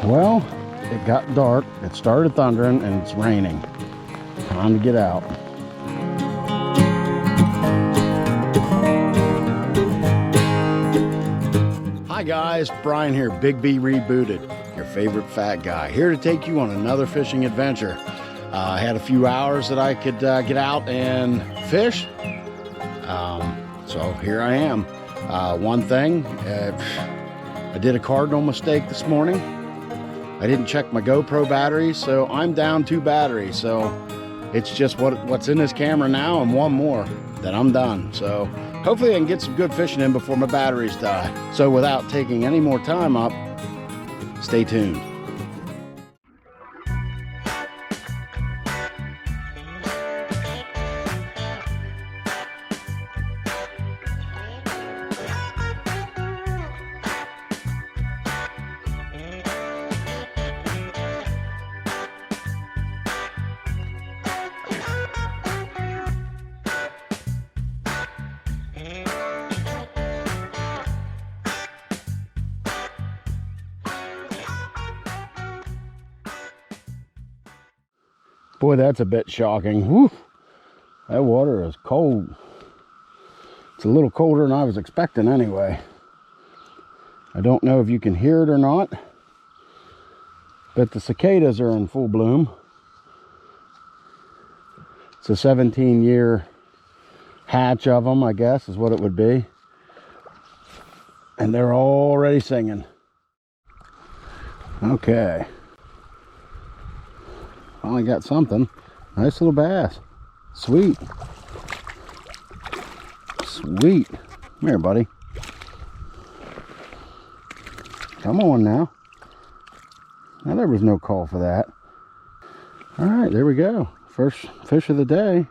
Well, it got dark, it started thundering, and it's raining. Time to get out. Hi guys, Brian here, Big B Rebooted, your favorite fat guy, here to take you on another fishing adventure. I had a few hours that I could get out and fish, so here I am. One thing, I did a cardinal mistake this morning. I didn't check my GoPro batteries, so I'm down 2 batteries. So it's just what's in this camera now and one more, then I'm done. So hopefully I can get some good fishing in before my batteries die. So without taking any more time up, stay tuned. Boy, that's a bit shocking. Whew. That water is cold. It's a little colder than I was expecting anyway. I don't know if you can hear it or not, but the cicadas are in full bloom. It's a 17-year hatch of them, I guess, is what it would be. And they're already singing. Okay. Finally got something. Nice little bass. Sweet. Sweet. Come here, buddy. Come on now. Now there was no call for that. Alright, there we go. First fish of the day.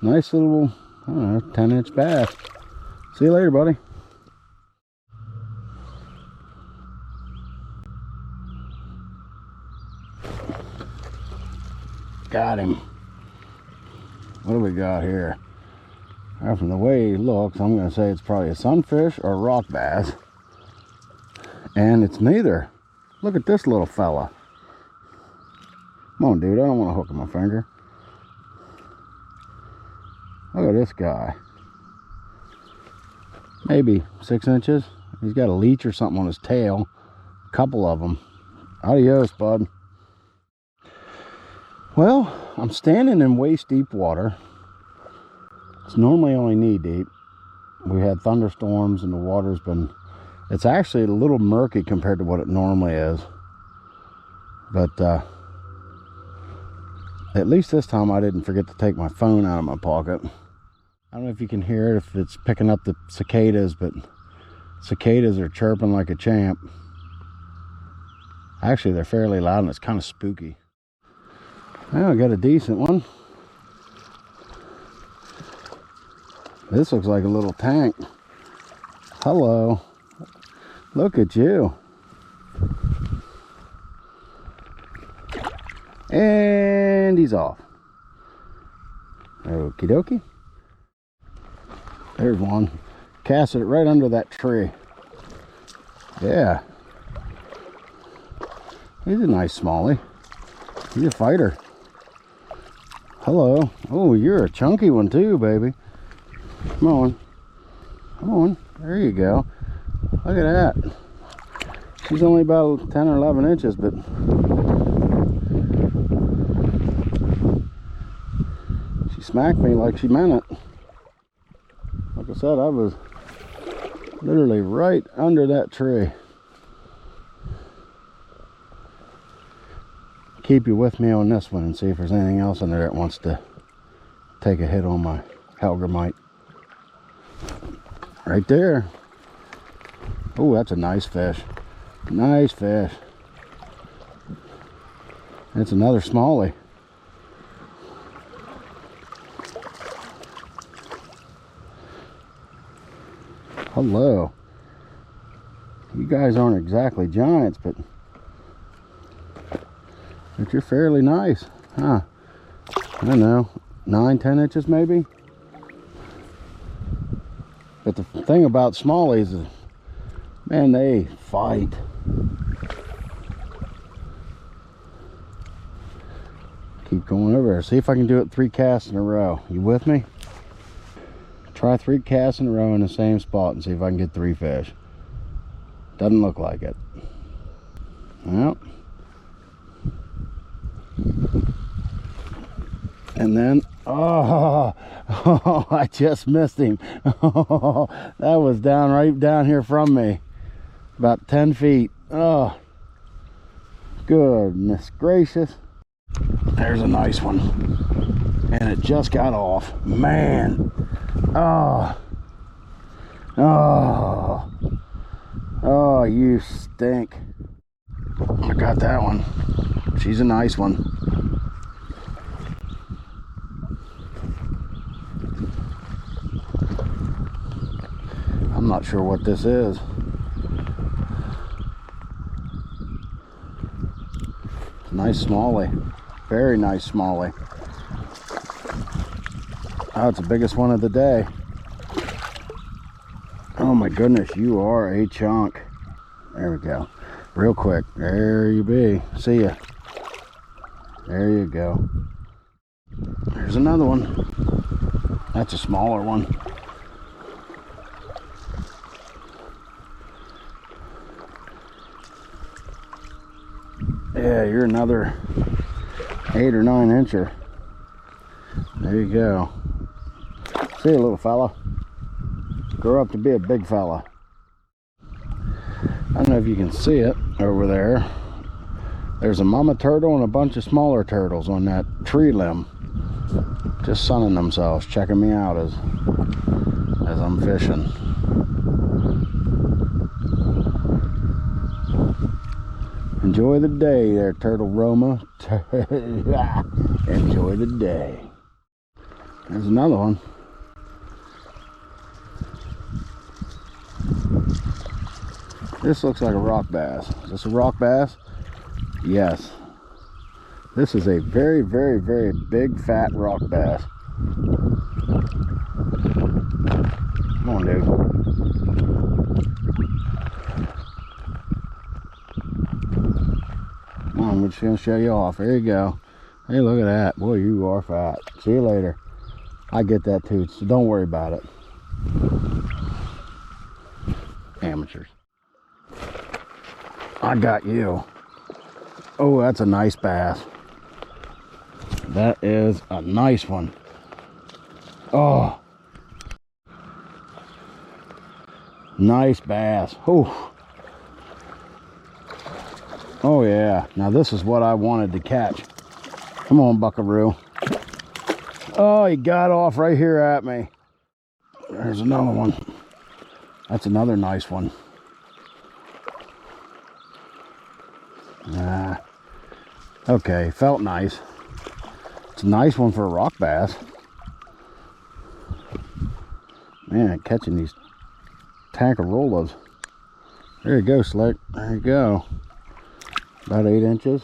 Nice little, I don't know, 10-inch bass. See you later, buddy. Got him. What do we got here? Well, from the way he looks, I'm going to say it's probably a sunfish or a rock bass. And it's neither. Look at this little fella. Come on, dude. I don't want to hook my finger. Look at this guy. Maybe 6 inches. He's got a leech or something on his tail. A couple of them. Adios, bud. Well, I'm standing in waist deep water. It's normally only knee deep. We had thunderstorms and the water's been, it's actually a little murky compared to what it normally is. But at least this time I didn't forget to take my phone out of my pocket. I don't know if you can hear it, if it's picking up the cicadas, but cicadas are chirping like a champ. Actually, they're fairly loud and it's kind of spooky. Well, I got a decent one. This looks like a little tank. Hello. Look at you. And he's off. Okie dokie. There's one. Casted it right under that tree. Yeah. He's a nice smallie. He's a fighter. Hello. Oh, you're a chunky one too, baby. Come on. Come on. There you go. Look at that. She's only about 10 or 11 inches, but she smacked me like she meant it. Like I said, I was literally right under that tree. Keep you with me on this one and see if there's anything else in there that wants to take a hit on my Helgermite. Right there. Oh, that's a nice fish. Nice fish. That's another smallie. Hello. You guys aren't exactly giants, but you're fairly nice, huh? I don't know, 9-10 inches maybe. But the thing about smallies is, man, they fight. Keep going over there. See if I can do it 3 casts in a row. You with me? Try 3 casts in a row in the same spot and see if I can get 3 fish. Doesn't look like it. Well. And then, oh, I just missed him. Oh, that was right down here from me. About 10 feet. Oh, goodness gracious. There's a nice one. And it just got off. Man. Oh. Oh. Oh, you stink. I got that one. She's a nice one. I'm not sure what this is. Nice smallie. Very nice smallie. Oh, it's the biggest one of the day. Oh my goodness, you are a chunk. There we go. Real quick. There you be. See ya. There you go. There's another one. That's a smaller one. Yeah, you're another 8 or 9 incher. There you go. See you, little fella. Grow up to be a big fella. I don't know if you can see it over there. There's a mama turtle and a bunch of smaller turtles on that tree limb, just sunning themselves, checking me out as I'm fishing. Enjoy the day there, Turtle Roma. Enjoy the day. There's another one. This looks like a rock bass. Is this a rock bass? Yes. This is a very, very, very big, fat rock bass. Come on, dude. Come on, we're just gonna show you off. There you go. Hey, look at that. Boy, you are fat. See you later. I get that too, so don't worry about it. Amateurs. I got you. Oh, that's a nice bass. That is a nice one. Oh. Nice bass. Oh. Oh yeah. Now this is what I wanted to catch. Come on, buckaroo. Oh, he got off right here at me. There's another one. That's another nice one. Okay, felt nice. It's a nice one for a rock bass. Man, catching these tankarolas. There you go, Slick. There you go. About 8 inches.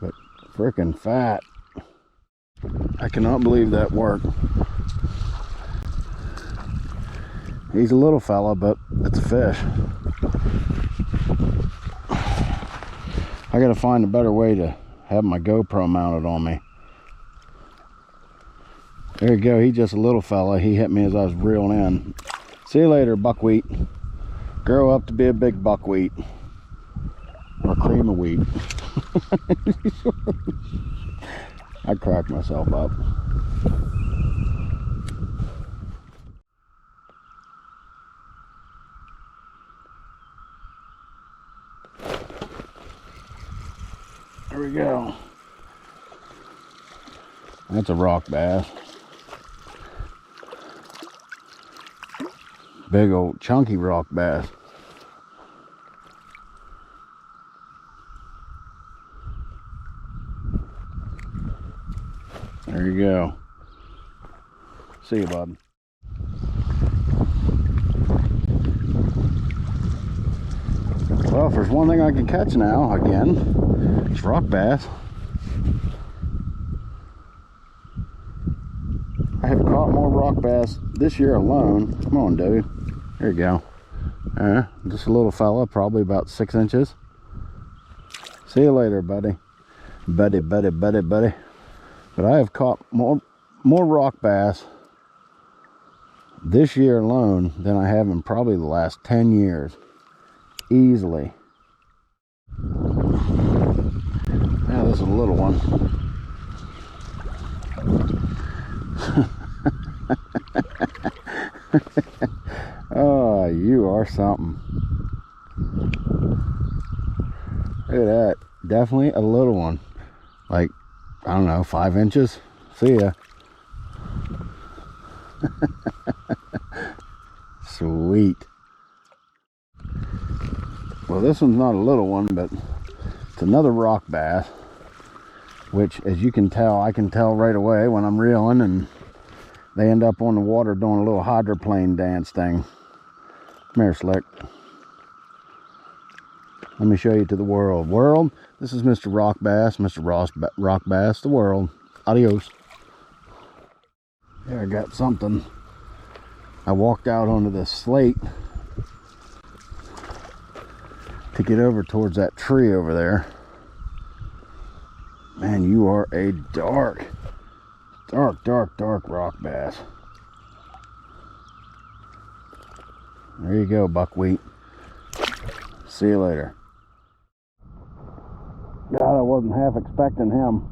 But freaking fat. I cannot believe that worked. He's a little fella, but it's a fish. I gotta find a better way to have my GoPro mounted on me. There you go. He's just a little fella. He hit me as I was reeling in. See you later, buckwheat. Grow up to be a big buckwheat. Or cream of wheat. I cracked myself up. There we go. That's a rock bass. Big old chunky rock bass. There you go. See you, bud. Well, if there's one thing I can catch now, again, it's rock bass. I have caught more rock bass this year alone. Come on, dude. There you go. Just a little fella, probably about 6 inches. See you later, buddy. Buddy. But I have caught more rock bass this year alone than I have in probably the last 10 years. Easily. Now this is a little one. Oh, you are something. Look at that. Definitely a little one. Like, I don't know, 5 inches. See ya. Sweet. Well, this one's not a little one, but it's another rock bass, which, as you can tell, I can tell right away when I'm reeling and they end up on the water doing a little hydroplane dance thing. Come here, Slick. Let me show you to the world. World, this is Mr. Rock Bass, Mr. Rock Bass, the world. Adios. There, I got something. I walked out onto the slate to get over towards that tree over there. Man, you are a dark rock bass. There you go, buckwheat. See you later. God, I wasn't half expecting him.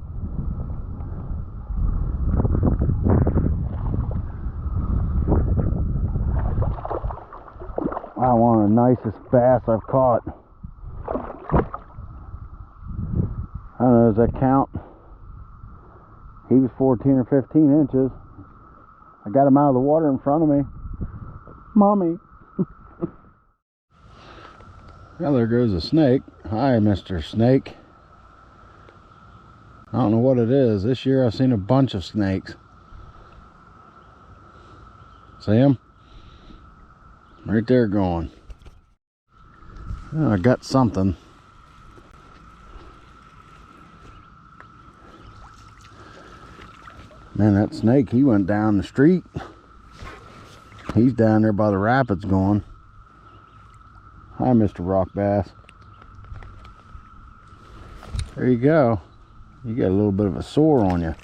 Wow, one of the nicest bass I've caught. I don't know, does that count? He was 14 or 15 inches. I got him out of the water in front of me. Mommy. Well, there goes a snake. Hi, Mr. Snake. I don't know what it is. This year I've seen a bunch of snakes. See him? Right there going. Oh, I got something. Man, that snake, he went down the street. He's down there by the rapids going. Hi, Mr. Rock Bass. There you go. You got a little bit of a sore on you.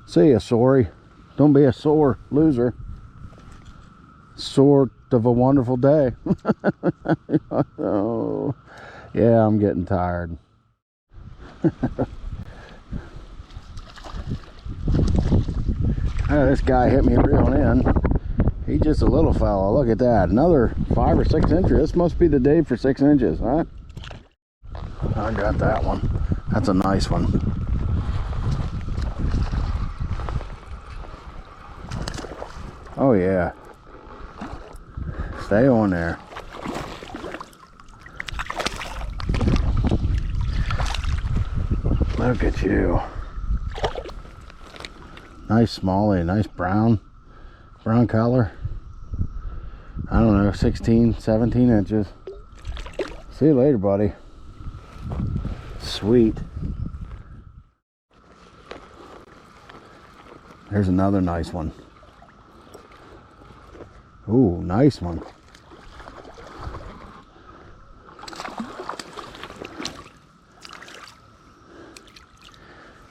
See ya, sorry. Don't be a sore loser. Sort of a wonderful day. Oh, yeah, I'm getting tired. Oh, this guy hit me reeling in. He's just a little fella. Look at that. Another 5 or 6 inches. This must be the day for 6 inches, huh? I got that one. That's a nice one. Oh, yeah. Stay on there. Look at you. Nice smallie, nice brown color. I don't know, 16, 17 inches. See you later, buddy. Sweet. Here's another nice one. Ooh, nice one.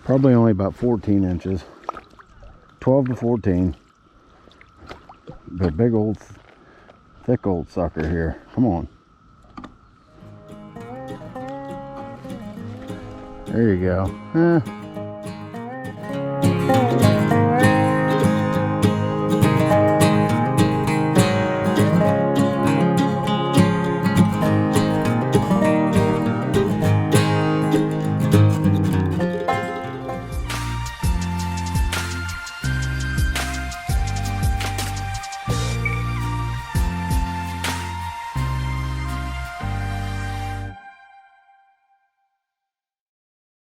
Probably only about 14 inches. 12 to 14. But big old, thick old sucker here. Come on. There you go.